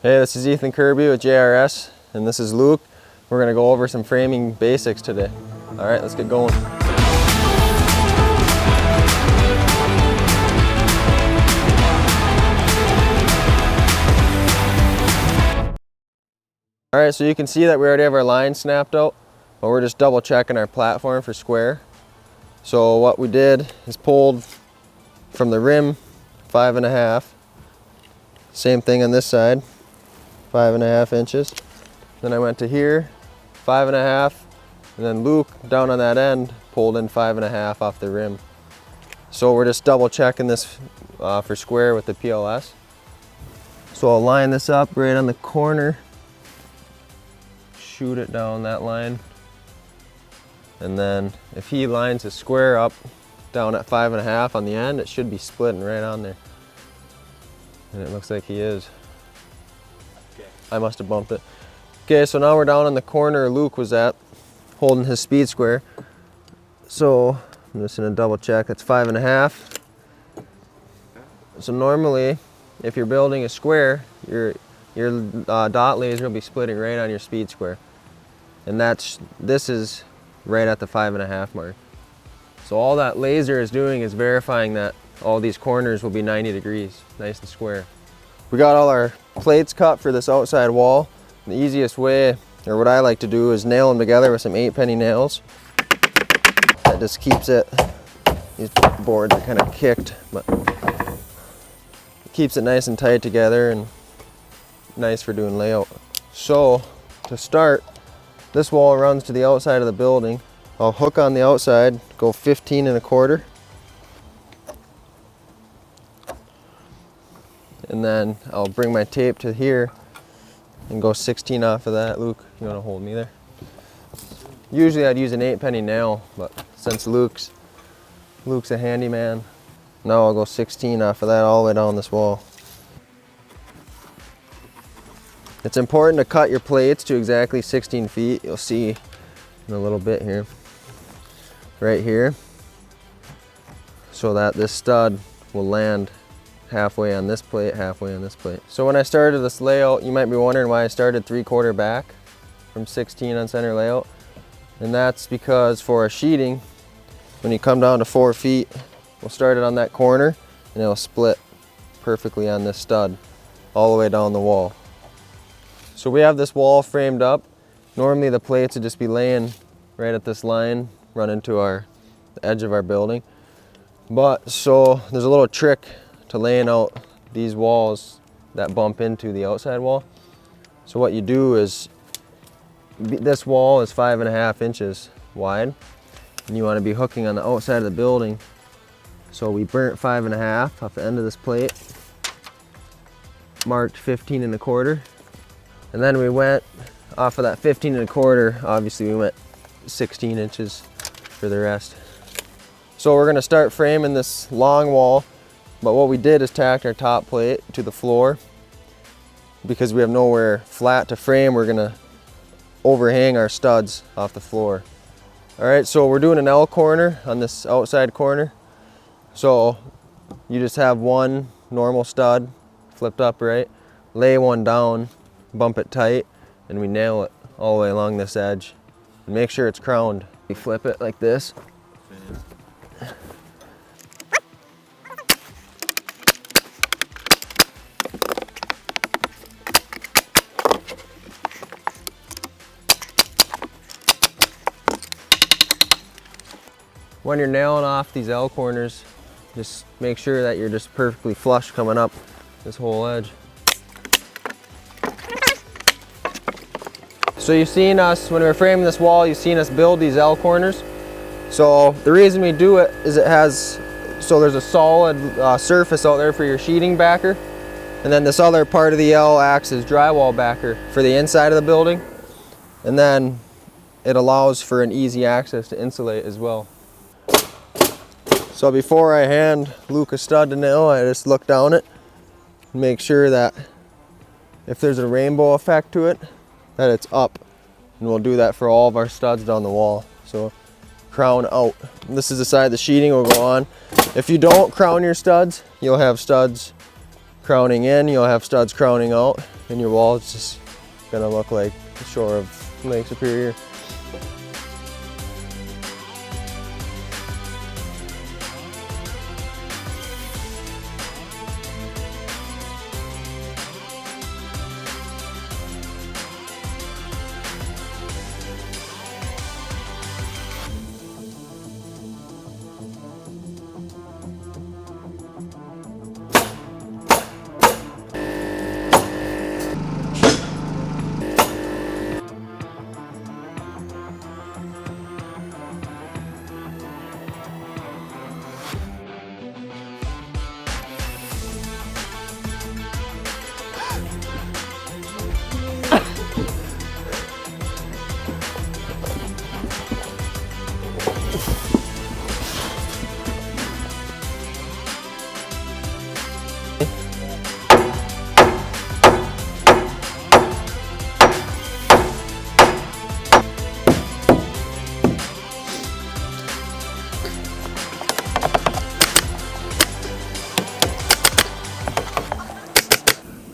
Hey, this is Ethan Kirby with J&RS, and this is Luke. We're going to go over some framing basics today. All right, let's get going. All right, so you can see that we already have our line snapped out, but we're just double checking our platform for square. So what we did is pulled from the rim 5.5. Same thing on this side, 5.5 inches. Then I went to here, 5.5, and then Luke down on that end pulled in 5.5 off the rim. So we're just double checking this for square with the PLS. So I'll line this up right on the corner, shoot it down that line, and then if he lines his square up down at 5.5 on the end, it should be splitting right on there. And it looks like he is. Okay. I must have bumped it. Okay, so now we're down on the corner Luke was at, holding his speed square. So I'm just gonna double check, it's 5.5. So normally, if you're building a square, your dot laser will be splitting right on your speed square. And this is right at the 5.5 mark. So all that laser is doing is verifying that all these corners will be 90 degrees, nice and square. We got all our plates cut for this outside wall. The easiest way, or what I like to do, is nail them together with some 8-penny nails. That just keeps it, these boards are kind of kicked, but it keeps it nice and tight together and nice for doing layout. So to start, this wall runs to the outside of the building. I'll hook on the outside, go 15.25. And then I'll bring my tape to here and go 16 off of that. Luke, you want to hold me there? Usually I'd use an 8-penny nail, but since Luke's a handyman, now I'll go 16 off of that all the way down this wall. It's important to cut your plates to exactly 16 feet. You'll see in a little bit here, right here, so that this stud will land halfway on this plate, halfway on this plate. So when I started this layout, you might be wondering why I started 3/4 back from 16 on center layout. And that's because for our sheeting, when you come down to 4 feet, we'll start it on that corner and it'll split perfectly on this stud all the way down the wall. So we have this wall framed up. Normally the plates would just be laying right at this line, run into the edge of our building. But so there's a little trick to laying out these walls that bump into the outside wall. So what you do is, this wall is 5.5 inches wide, and you want to be hooking on the outside of the building. So we burnt 5.5 off the end of this plate, marked 15.25, and then we went off of that 15.25, obviously we went 16 inches for the rest. So we're going to start framing this long wall. But what we did is tacked our top plate to the floor. Because we have nowhere flat to frame, we're gonna overhang our studs off the floor. All right, so we're doing an L corner on this outside corner. So you just have one normal stud flipped upright, lay one down, bump it tight, and we nail it all the way along this edge. And make sure it's crowned. We flip it like this. When you're nailing off these L corners, just make sure that you're just perfectly flush coming up this whole edge. So you've seen us, when we were framing this wall, you've seen us build these L corners. So the reason we do it is so there's a solid surface out there for your sheeting backer. And then this other part of the L acts as drywall backer for the inside of the building. And then it allows for an easy access to insulate as well. So before I hand Luke a stud to nail, I just look down it and make sure that if there's a rainbow effect to it, that it's up. And we'll do that for all of our studs down the wall. So crown out. And this is the side the sheeting will go on. If you don't crown your studs, you'll have studs crowning in, you'll have studs crowning out. and your wall is just gonna look like the shore of Lake Superior.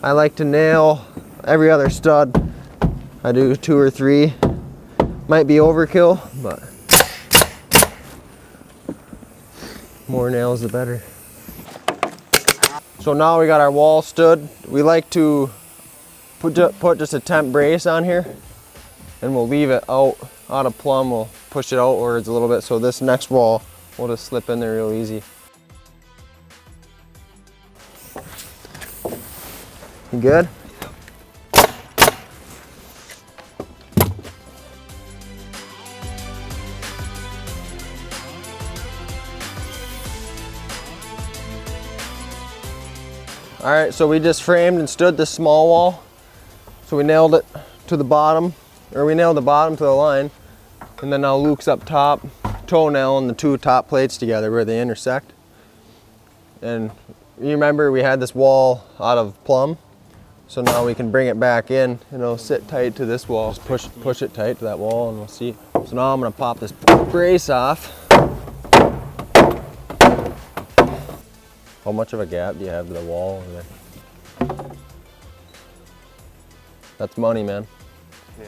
I like to nail every other stud. I do 2 or 3. Might be overkill, but more nails the better. So now we got our wall stood. We like to put just a temp brace on here, and we'll leave it out of plumb. We'll push it outwards a little bit, so this next wall will just slip in there real easy. You good? All right, so we just framed and stood this small wall. So we nailed it to the bottom, or we nailed the bottom to the line, and then now Luke's up top, toenail and the 2 top plates together where they intersect. And you remember we had this wall out of plumb, so now we can bring it back in and it'll sit tight to this wall. Just push it tight to that wall and we'll see. So now I'm gonna pop this brace off. How much of a gap do you have to the wall over there? That's money, man. Yeah.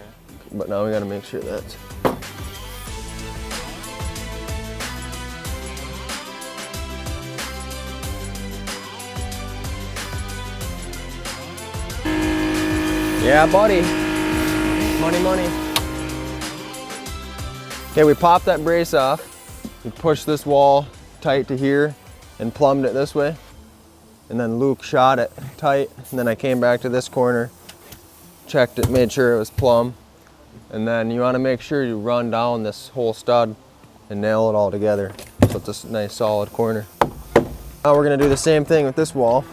But now we gotta make sure that's... Yeah, buddy. Money, money. Okay, we popped that brace off. We pushed this wall tight to here and plumbed it this way. And then Luke shot it tight. And then I came back to this corner, checked it, made sure it was plumb. And then you want to make sure you run down this whole stud and nail it all together. So it's a nice solid corner. Now we're going to do the same thing with this wall.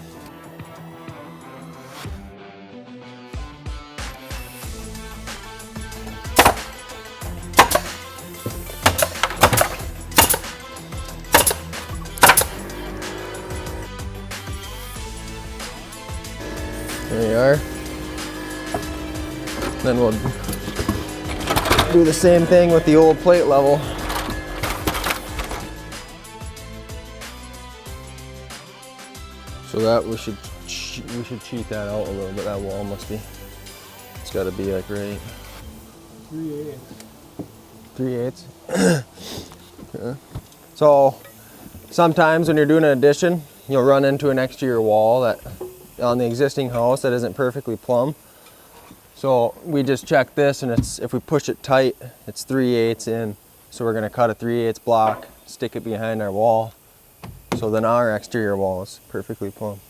There you are. Then we'll do the same thing with the old plate level. So that we should cheat that out a little bit. That wall must be, it's got to be like right 3/8. 3/8. Yeah. So sometimes when you're doing an addition, you'll run into an exterior wall that on the existing house that isn't perfectly plumb. So we just check this, and it's, if we push it tight, it's 3/8 in. So we're gonna cut a 3/8 block, stick it behind our wall. So then our exterior wall is perfectly plumb.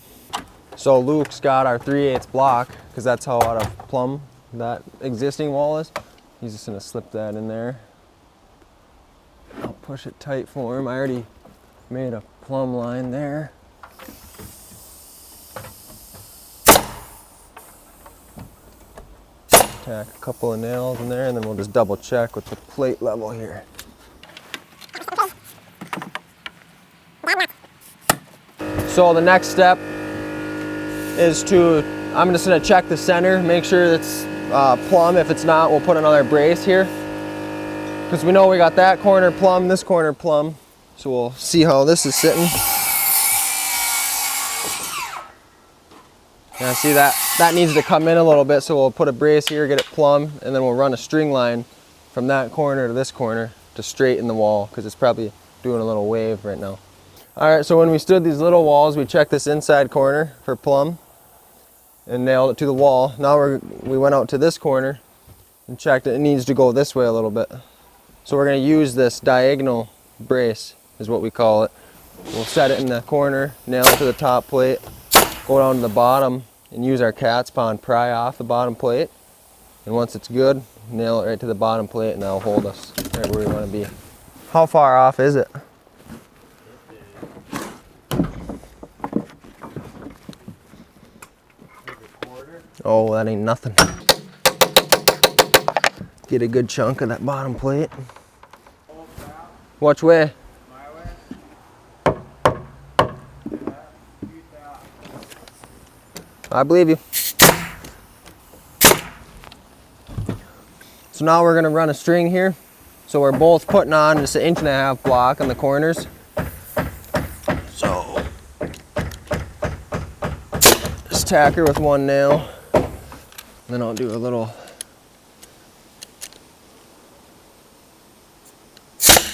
So Luke's got our 3/8 block, because that's how out of plumb that existing wall is. He's just gonna slip that in there. I'll push it tight for him. I already made a plumb line there. Tack a couple of nails in there, and then we'll just double check with the plate level here. So the next step is I'm just gonna check the center, make sure it's plumb. If it's not, we'll put another brace here. Because we know we got that corner plumb, this corner plumb. So we'll see how this is sitting. Yeah, see that? that needs to come in a little bit, so we'll put a brace here, get it plumb, and then we'll run a string line from that corner to this corner to straighten the wall, because it's probably doing a little wave right now. All right, so when we stood these little walls, we checked this inside corner for plumb and nailed it to the wall. Now we went out to this corner and checked it. It needs to go this way a little bit. So we're going to use this diagonal brace, is what we call it. We'll set it in the corner, nail it to the top plate, go down to the bottom, and use our cat's paw and pry off the bottom plate. And once it's good, nail it right to the bottom plate, and that'll hold us right where we want to be. How far off is it? Oh, that ain't nothing. Get a good chunk of that bottom plate. Which way? My way. I believe you. So now we're gonna run a string here. So we're both putting on just 1.5 inch block on the corners. So just tack her with one nail. Then I'll do a little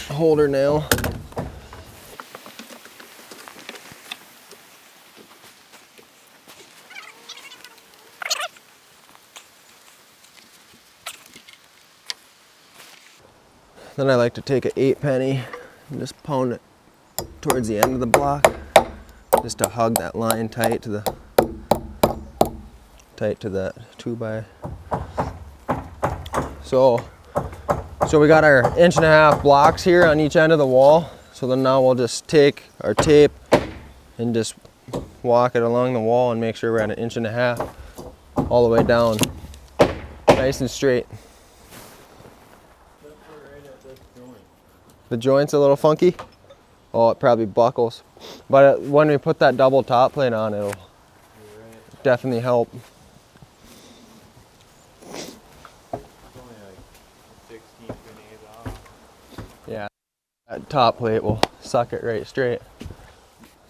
holder nail. Then I like to take an 8 penny and just pound it towards the end of the block, just to hug that line tight to that 2x. So we got our 1.5 inch blocks here on each end of the wall. So then now we'll just take our tape and just walk it along the wall and make sure we're at 1.5 inches all the way down, nice and straight. The joint's a little funky. Oh, it probably buckles. But when we put that double top plate on, it'll definitely help. Yeah, that top plate will suck it right straight.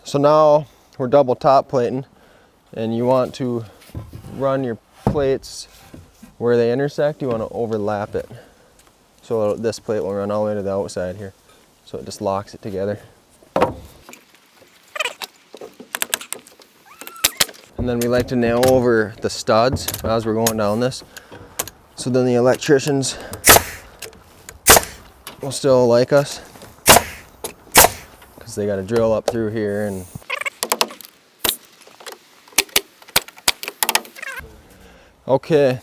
So now we're double top plating, and you want to run your plates where they intersect. You want to overlap it. So this plate will run all the way to the outside here. So it just locks it together. And then we like to nail over the studs as we're going down this. So then the electricians will still like us, because they got to drill up through here. And okay,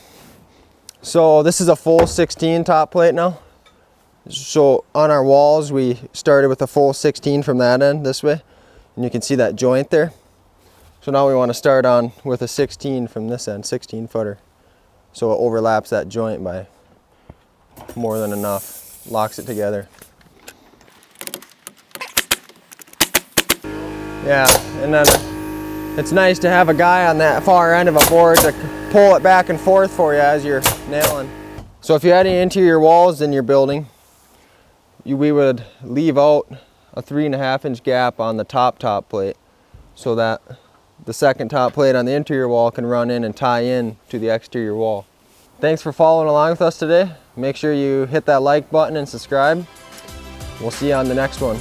so this is a full 16 top plate now. So on our walls we started with a full 16 from that end this way, and you can see that joint there. So now we want to start on with a 16 from this end, 16 footer. So it overlaps that joint by more than enough, locks it together. Yeah, and then it's nice to have a guy on that far end of a board to pull it back and forth for you as you're nailing. So if you had any interior walls in your building, we would leave out a 3.5 inch gap on the top plate, so that the second top plate on the interior wall can run in and tie in to the exterior wall. Thanks for following along with us today. Make sure you hit that like button and subscribe. We'll see you on the next one.